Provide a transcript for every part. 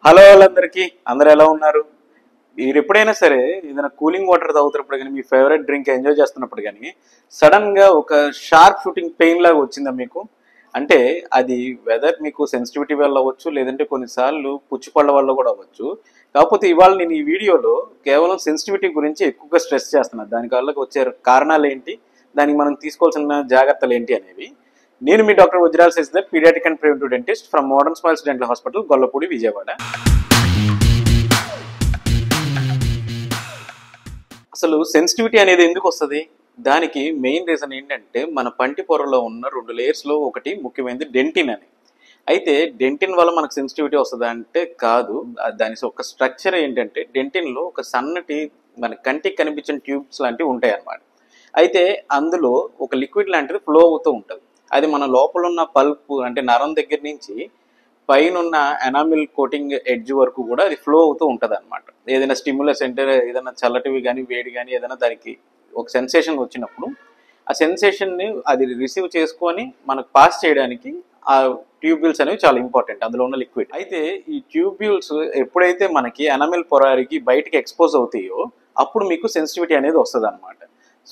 Hello వాళ్ళందరికీ అందరూ ఎలా ఉన్నారు? మీరు ఎప్పుడైనా సరే ఏదైనా కూలింగ్ వాటర్ తాగుతున్నప్పుడు కానీ మీ ఫేవరెట్ డ్రింక్ ఎంజాయ్ చేస్తున్నప్పుడు కానీ సడన్గా ఒక షార్ప్ షూటింగ్ పెయిన్ లాగా వచ్చిందా మీకు? అంటే అది వెదర్ మీకు సెన్సిటివిటీ వల్ల అవ్వచ్చు, లేదంటే కొన్నిసార్లు పుచ్చిపళ్ళ వల్ల కూడా అవ్వచ్చు. కాకపోతే ఇవాళ నేను ఈ వీడియోలో కేవలం సెన్సిటివిటీ గురించి ఎక్కువగా స్ట్రెస్ చేస్తున్నాను. దానివల్ల వచ్చే కారణాలు ఏంటి, దానికి మనం తీసుకోవాల్సిన జాగ్రత్తలు ఏంటి అనేవి. నేను మీ doctor Vajrala Sasidhar, paediatric and preventive dentist from Modern Smiles Dental Hospital, Gollapudi, Vijayawada. అసలు సెన్సిటివిటీ అనేది ఎందుకు వస్తుంది? దానికి మెయిన్ రీజన్ ఏంటంటే మన పంటి పొరలో ఉన్న 2 లేయర్స్లో ఒకటి ముఖ్యమైనది డెంటిన్ అని. అయితే డెంటిన్ వల్ల మనకు సెన్సిటివిటీ వస్తుందా అంటే కాదు. దాని ఒక స్ట్రక్చర్ ఏంటంటే డెంటిన్లో ఒక సన్నటి మన కంటికి కనిపించిన ట్యూబ్స్ లాంటివి ఉంటాయి అన్నమాట. అయితే అందులో ఒక లిక్విడ్ లాంటిది ఫ్లో అవుతూ ఉంటుంది. అది మన లోపల ఉన్న పల్ప్ అంటే నరం దగ్గర నుంచి పైన ఉన్న ఎనామిల్ కోటింగ్ ఎడ్జ్ వరకు కూడా అది ఫ్లో అవుతూ ఉంటుంది అనమాట. ఏదైనా స్టిమ్యులస్ అంటే ఏదైనా చల్లటివి కానీ వేడి కానీ ఏదైనా దానికి ఒక సెన్సేషన్ వచ్చినప్పుడు ఆ సెన్సేషన్ని అది రిసీవ్ చేసుకొని మనకు పాస్ చేయడానికి ఆ ట్యూబ్యూల్స్ అనేవి చాలా ఇంపార్టెంట్, అందులో ఉన్న లిక్విడ్. అయితే ఈ ట్యూబ్యూల్స్ ఎప్పుడైతే మనకి ఎనామిల్ పొరారికి బయటికి ఎక్స్పోజ్ అవుతాయో అప్పుడు మీకు సెన్సిటివిటీ అనేది వస్తుంది అనమాట.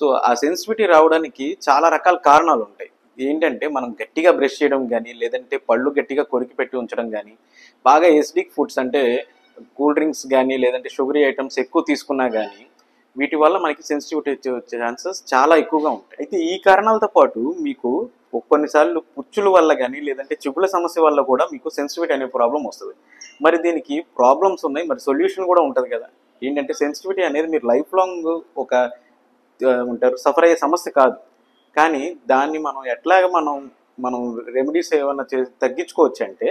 సో ఆ సెన్సిటివిటీ రావడానికి చాలా రకాల కారణాలు ఉంటాయి. ఏంటంటే మనం గట్టిగా బ్రష్ చేయడం కానీ, లేదంటే పళ్ళు గట్టిగా కొరికి పెట్టి ఉంచడం కానీ, బాగా ఎసిడిక్ ఫుడ్స్ అంటే కూల్ డ్రింక్స్ కానీ, లేదంటే షుగరీ ఐటమ్స్ ఎక్కువ తీసుకున్నా కానీ వీటి వల్ల మనకి సెన్సిటివిటీ వచ్చే ఛాన్సెస్ చాలా ఎక్కువగా ఉంటాయి. అయితే ఈ కారణాలతో పాటు మీకు కొన్నిసార్లు పుచ్చుల వల్ల కానీ, లేదంటే చిగుళ్ళ సమస్య వల్ల కూడా మీకు సెన్సిటివిటీ అనే ప్రాబ్లం వస్తుంది. మరి దీనికి ప్రాబ్లమ్స్ ఉన్నాయి, మరి సొల్యూషన్ కూడా ఉంటుంది కదా. ఏంటంటే సెన్సిటివిటీ అనేది మీరు లైఫ్ లాంగ్ ఒక ఉంటారు సఫర్ అయ్యే సమస్య కాదు. కానీ దాన్ని మనం ఎట్లాగ మనం రెమెడీస్ ఏమైనా తగ్గించుకోవచ్చు అంటే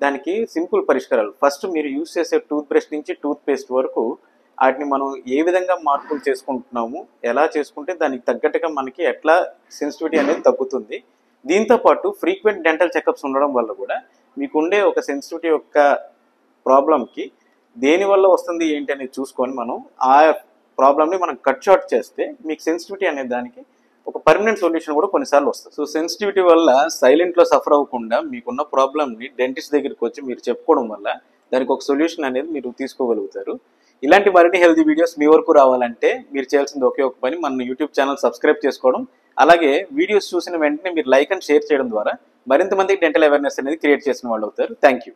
దానికి సింపుల్ పరిష్కారాలు. ఫస్ట్ మీరు యూజ్ చేసే టూత్ బ్రష్ నుంచి టూత్ పేస్ట్ వరకు వాటిని మనం ఏ విధంగా మార్పులు చేసుకుంటున్నాము, ఎలా చేసుకుంటే దానికి తగ్గట్టుగా మనకి ఎట్లా సెన్సిటివిటీ అనేది తగ్గుతుంది. దీంతోపాటు ఫ్రీక్వెంట్ డెంటల్ చెకప్స్ ఉండడం వల్ల కూడా మీకు ఉండే ఒక సెన్సిటివిటీ యొక్క ప్రాబ్లంకి దేనివల్ల వస్తుంది ఏంటి అనేది చూసుకొని మనం ఆ ప్రాబ్లమ్ని మనం కట్ షార్ట్ చేస్తే మీకు సెన్సిటివిటీ అనే దానికి ఒక పర్మనెంట్ సొల్యూషన్ కూడా కొన్నిసార్లు వస్తుంది. సో సెన్సిటివిటీ వల్ల సైలెంట్లో సఫర్ అవ్వకుండా మీకున్న ప్రాబ్లమ్ని డెంటిస్ట్ దగ్గరికి వచ్చి మీరు చెప్పుకోవడం వల్ల దానికి ఒక సొల్యూషన్ అనేది మీరు తీసుకోగలుగుతారు. ఇలాంటి మరిన్ని హెల్తీ వీడియోస్ మీ వరకు రావాలంటే మీరు చేయాల్సింది ఒకే ఒక పని, మన యూట్యూబ్ ఛానల్ సబ్స్క్రైబ్ చేసుకోవడం. అలాగే వీడియోస్ చూసిన వెంటనే మీరు లైక్ అండ్ షేర్ చేయడం ద్వారా మరింత మందికి డెంటల్ అవేర్నెస్ అనేది క్రియేట్ చేసిన వాళ్ళు అవుతారు. Thank you.